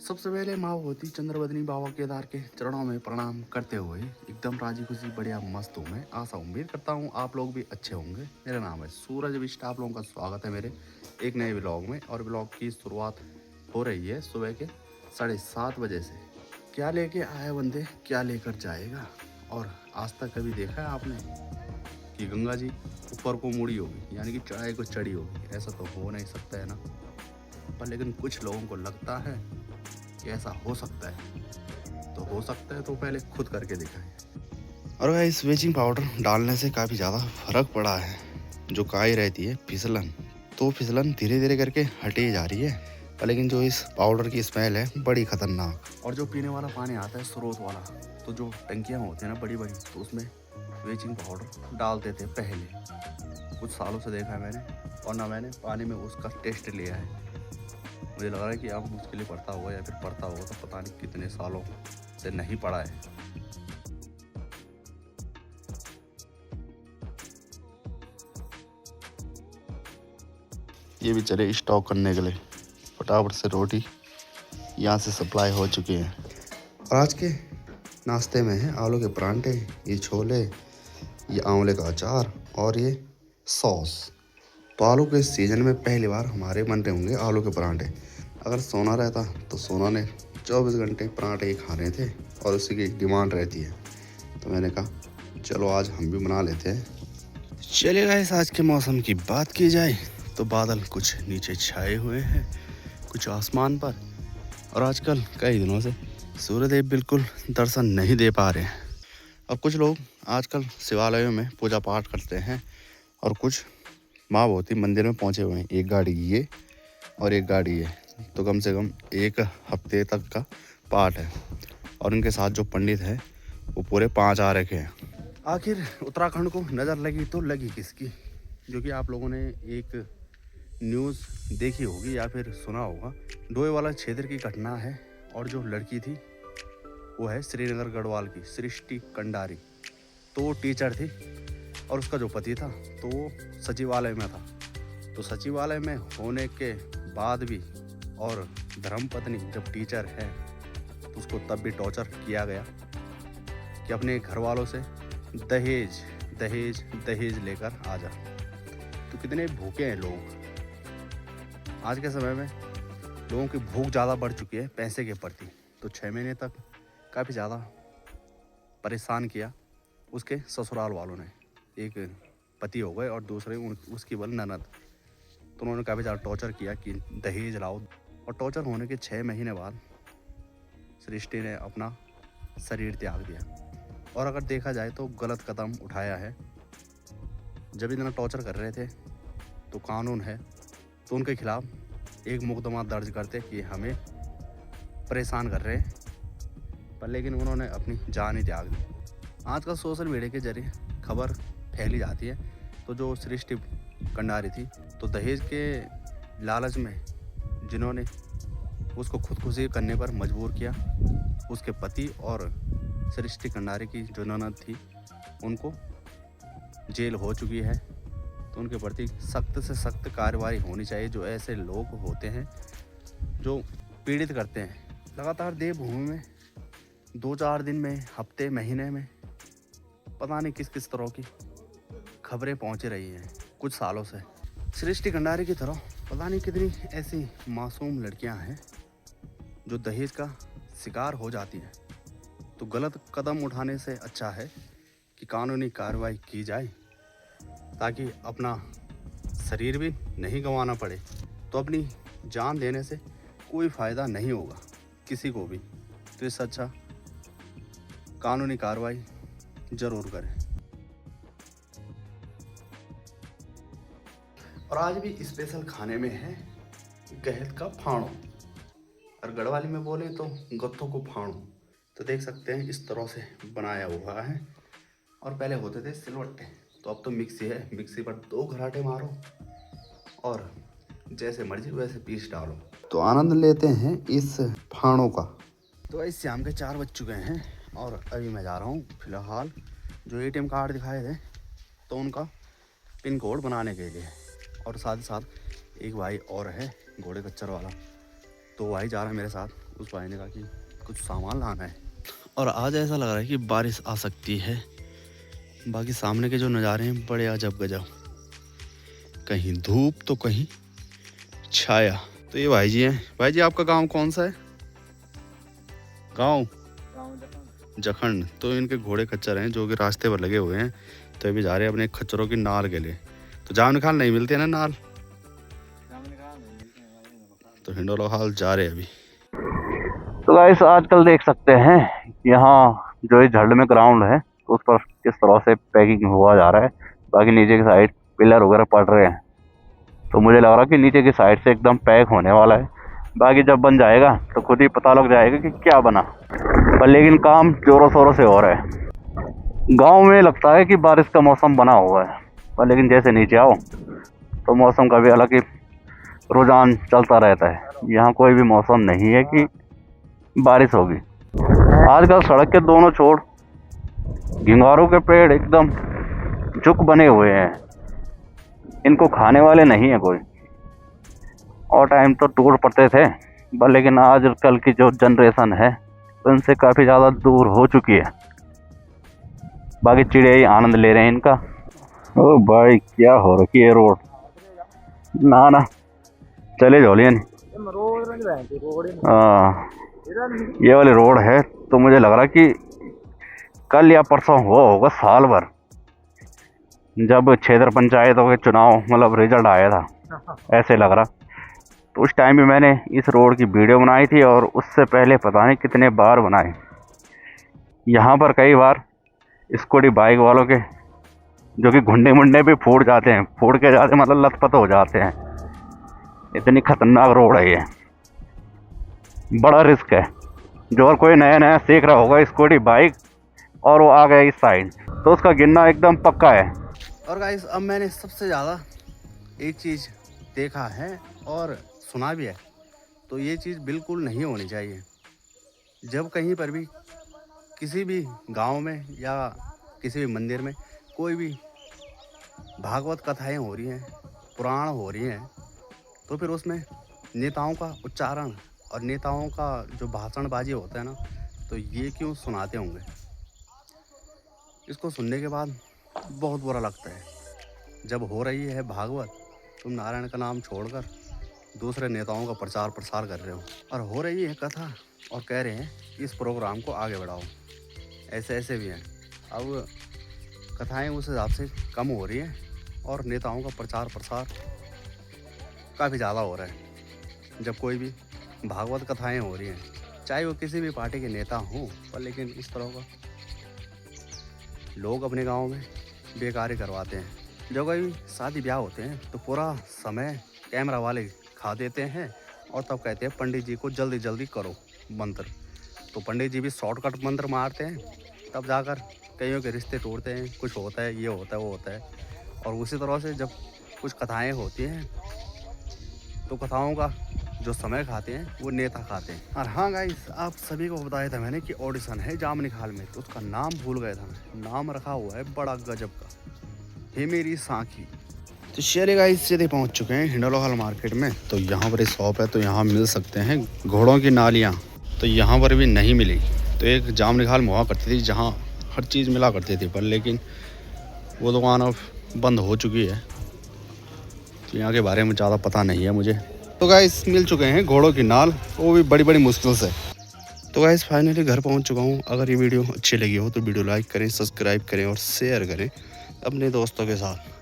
सबसे पहले माँ होती चंद्रवदनी बाबा केदार के चरणों में प्रणाम करते हुए एकदम राजी खुशी बढ़िया मस्त हूँ। मैं आशा उम्मीद करता हूँ आप लोग भी अच्छे होंगे। मेरा नाम है सूरज विष्ट, आप लोगों का स्वागत है मेरे एक नए ब्लॉग में। और ब्लॉग की शुरुआत हो रही है सुबह के 7:30 बजे से। क्या लेके आए बंदे, क्या लेकर जाएगा। और आज तक कभी देखा है आपने कि गंगा जी ऊपर को मुड़ी होगी, यानी कि चढ़ाई को चढ़ी होगी? ऐसा तो हो नहीं सकता है ना। पर लेकिन कुछ लोगों को लगता है कि ऐसा हो सकता है। तो हो सकता है तो पहले खुद करके दिखाएं। और गाइस, ब्लीचिंग पाउडर डालने से काफ़ी ज़्यादा फर्क पड़ा है। जो काई रहती है फिसलन, तो फिसलन धीरे धीरे करके हटी जा रही है। पर लेकिन जो इस पाउडर की स्मेल है बड़ी खतरनाक। और जो पीने वाला पानी आता है स्रोत वाला, तो जो टंकियाँ होती है ना बड़ी बड़ी, तो उसमें ब्लीचिंग पाउडर डालते थे पहले। कुछ सालों से देखा है मैंने, और ना मैंने पानी में उसका टेस्ट लिया है। मुझे लग रहा है कि अब मुश्किल पड़ता होगा, या फिर पड़ता होगा तो पता नहीं कितने सालों से नहीं पड़ा है। ये भी चले स्टॉक करने के लिए, फटाफट से रोटी यहाँ से सप्लाई हो चुकी है। और आज के नाश्ते में है आलू के परांठे, ये छोले, ये आंवले का अचार और ये सॉस। तो आलू के सीज़न में पहली बार हमारे बन रहे होंगे आलू के परांठे। अगर सोना रहता तो सोना ने 24 घंटे परांठे ही खाने थे, और उसी की डिमांड रहती है। तो मैंने कहा चलो आज हम भी बना लेते हैं। चलिए गाइस, आज के मौसम की बात की जाए तो बादल कुछ नीचे छाए हुए हैं, कुछ आसमान पर। और आजकल कई दिनों से सूर्यदेव बिल्कुल दर्शन नहीं दे पा रहे हैं। अब कुछ लोग आजकल शिवालयों में पूजा पाठ करते हैं, और कुछ माँ भगवती मंदिर में पहुँचे हुए हैं। एक गाड़ी ये और एक गाड़ी ये, तो कम से कम एक हफ्ते तक का पाठ है। और उनके साथ जो पंडित हैं वो पूरे 5 आ रखे हैं। आखिर उत्तराखंड को नज़र लगी तो लगी किसकी? जो कि आप लोगों ने एक न्यूज़ देखी होगी या फिर सुना होगा। डोईवाला क्षेत्र की घटना है, और जो लड़की थी वो है श्रीनगर गढ़वाल की सृष्टि कंडारी। तो वो टीचर थी, और उसका जो पति था तो वो सचिवालय में था। तो सचिवालय में होने के बाद भी, और धर्मपत्नी जब टीचर है तो उसको तब भी टॉर्चर किया गया कि अपने घर वालों से दहेज दहेज दहेज लेकर आ जा। तो कितने भूखे हैं लोग। आज के समय में लोगों की भूख ज़्यादा बढ़ चुकी है पैसे के प्रति। तो 6 महीने तक काफ़ी ज़्यादा परेशान किया उसके ससुराल वालों ने। एक पति हो गए और दूसरे उसकी बल ननद। तो उन्होंने काफ़ी ज़्यादा टॉर्चर किया कि दहेज लाओ। और टॉर्चर होने के 6 महीने बाद सृष्टि ने अपना शरीर त्याग दिया। और अगर देखा जाए तो गलत कदम उठाया है। जब इतना टॉर्चर कर रहे थे तो कानून है तो उनके खिलाफ एक मुकदमा दर्ज करते कि हमें परेशान कर रहे हैं। पर लेकिन उन्होंने अपनी जान ही त्याग दी। आजकल सोशल मीडिया के जरिए खबर फैली जाती है। तो जो सृष्टि कंडारी थी, तो दहेज के लालच में जिन्होंने उसको खुदकुशी करने पर मजबूर किया, उसके पति और सृष्टि कंडारी की जो ननद थी उनको जेल हो चुकी है। तो उनके प्रति सख्त से सख्त कार्रवाई होनी चाहिए। जो ऐसे लोग होते हैं जो पीड़ित करते हैं लगातार देवभूमि में, 2-4 दिन में, हफ्ते महीने में, पता नहीं किस किस तरह की खबरें पहुंच रही हैं कुछ सालों से। सृष्टि कंडारी की तरह पता नहीं कितनी ऐसी मासूम लड़कियां हैं जो दहेज का शिकार हो जाती हैं। तो गलत कदम उठाने से अच्छा है कि कानूनी कार्रवाई की जाए, ताकि अपना शरीर भी नहीं गंवाना पड़े। तो अपनी जान देने से कोई फ़ायदा नहीं होगा किसी को भी। तो इससे अच्छा कानूनी कार्रवाई ज़रूर करें। और आज भी स्पेशल खाने में है गहत का फाणो, और गढ़वाली में बोले तो गत्थों को फाणो। तो देख सकते हैं इस तरह से बनाया हुआ है। और पहले होते थे सिलवट्टे, तो अब तो मिक्सी है। मिक्सी पर 2 घराटे मारो और जैसे मर्जी वैसे पीस डालो। तो आनंद लेते हैं इस फाणों का। तो इस शाम के 4 बज चुके हैं, और अभी मैं जा रहा हूँ फिलहाल जो ATM कार्ड दिखाए थे तो उनका पिन कोड बनाने के लिए। और साथ ही साथ एक भाई और है घोड़े कच्चर वाला, तो भाई जा रहा है मेरे साथ। उस भाई ने कहा कि कुछ सामान लाना है और आज ऐसा लग रहा है कि बारिश आ सकती है। बाकी सामने के जो नज़ारे हैं बड़े अजब गजब, कहीं धूप तो कहीं छाया। तो ये भाई जी हैं। भाई जी आपका गांव कौन सा है? गांव जखंड। तो इनके घोड़े खच्चर हैं जो कि रास्ते पर लगे हुए हैं, तो अभी जा रहे हैं अपने खच्चरों की नाल के लिए। तो जाम निकाल नहीं मिलती है ना नाल, तो हिंडोला हाल जा रहे हैं अभी। तो गाइस आजकल देख सकते हैं यहाँ जो इस झरने में ग्राउंड है तो उस पर किस तरह से पैकिंग हुआ जा रहा है। बाकी नीचे की साइड पिलर वगैरह पड़ रहे हैं, तो मुझे लग रहा कि नीचे की साइड से एकदम पैक होने वाला है। बाकी जब बन जाएगा तो खुद ही पता लग जाएगा कि क्या बना। पर लेकिन काम जोरों शोरों से हो रहा है। गांव में लगता है कि बारिश का मौसम बना हुआ है, पर लेकिन जैसे नीचे आओ तो मौसम का भी अलग ही रुझान चलता रहता है। यहाँ कोई भी मौसम नहीं है कि बारिश होगी। आजकल सड़क के दोनों छोर घिंगारों के पेड़ एकदम झुक बने हुए हैं, इनको खाने वाले नहीं है कोई। और टाइम तो टूट पड़ते थे, पर लेकिन आजकल की जो जनरेशन है तो इनसे काफ़ी ज़्यादा दूर हो चुकी है। बाकी चिड़िया ही आनंद ले रहे हैं इनका। ओ भाई क्या हो रखी है रोड, ना ना चले जोलियन। हाँ ये वाली रोड है, तो मुझे लग रहा कि कल या परसों हुआ होगा साल भर जब क्षेत्र पंचायतों के चुनाव मतलब रिजल्ट आया था, ऐसे लग रहा। तो उस टाइम भी मैंने इस रोड की वीडियो बनाई थी और उससे पहले पता नहीं कितने बार बनाए। यहाँ पर कई बार स्कूटी बाइक वालों के जो कि घुंडे मुंडे भी फूट जाते हैं, फूट के जाते मतलब लथपथ हो जाते हैं। इतनी खतरनाक रोड है ये, बड़ा रिस्क है। जो और कोई नया नया सीख रहा होगा स्कूटी बाइक और वो आ गया इस साइड, तो उसका गिरना एकदम पक्का है। और गाइस अब मैंने सबसे ज़्यादा एक चीज़ देखा है और सुना भी है, तो ये चीज़ बिल्कुल नहीं होनी चाहिए। जब कहीं पर भी किसी भी गांव में या किसी भी मंदिर में कोई भी भागवत कथाएं हो रही हैं, पुराण हो रही हैं, तो फिर उसमें नेताओं का उच्चारण और नेताओं का जो भाषणबाजी होता है ना, तो ये क्यों सुनाते होंगे। इसको सुनने के बाद बहुत बुरा लगता है। जब हो रही है भागवत, तुम नारायण का नाम छोड़कर दूसरे नेताओं का प्रचार प्रसार कर रहे हो, और हो रही है कथा और कह रहे हैं कि इस प्रोग्राम को आगे बढ़ाओ। ऐसे भी हैं। अब कथाएं उस हिसाब से कम हो रही हैं और नेताओं का प्रचार प्रसार काफ़ी ज़्यादा हो रहा है। जब कोई भी भागवत कथाएं हो रही हैं, चाहे वो किसी भी पार्टी के नेता हों, पर लेकिन इस तरह का लोग अपने गांव में बेकारी करवाते हैं। जब कोई शादी ब्याह होते हैं तो पूरा समय कैमरा वाले खा देते हैं और तब कहते हैं पंडित जी को जल्दी जल्दी करो मंत्र। तो पंडित जी भी शॉर्टकट मंत्र मारते हैं, तब जाकर कईयों के रिश्ते तोड़ते हैं। कुछ होता है, ये होता है, वो होता है। और उसी तरह से जब कुछ कथाएं होती हैं तो कथाओं का जो समय खाते हैं वो नेता खाते हैं। और हाँ गाइस, आप सभी को बताया था मैंने कि ऑडिशन है जामनिखाल में, तो उसका नाम भूल गया था मैं। नाम रखा हुआ है बड़ा गजब का, हे मेरी साखी। तो चलिए गाइस सीधे पहुंच चुके हैं हिंडोला हॉल मार्केट में। तो यहाँ पर एक शॉप है, तो यहाँ मिल सकते हैं घोड़ों की नालियाँ। तो यहाँ पर भी नहीं मिली। तो एक जामनिखाल में हुआ करती थी जहाँ हर चीज़ मिला करती थी, पर लेकिन वो दुकान अब बंद हो चुकी है। तो यहाँ के बारे में ज़्यादा पता नहीं है मुझे। तो गाइस मिल चुके हैं घोड़ों की नाल, वो भी बड़ी बड़ी मुश्किल से। तो गाइस फाइनली घर पहुंच चुका हूं। अगर ये वीडियो अच्छी लगी हो तो वीडियो लाइक करें, सब्सक्राइब करें और शेयर करें अपने दोस्तों के साथ।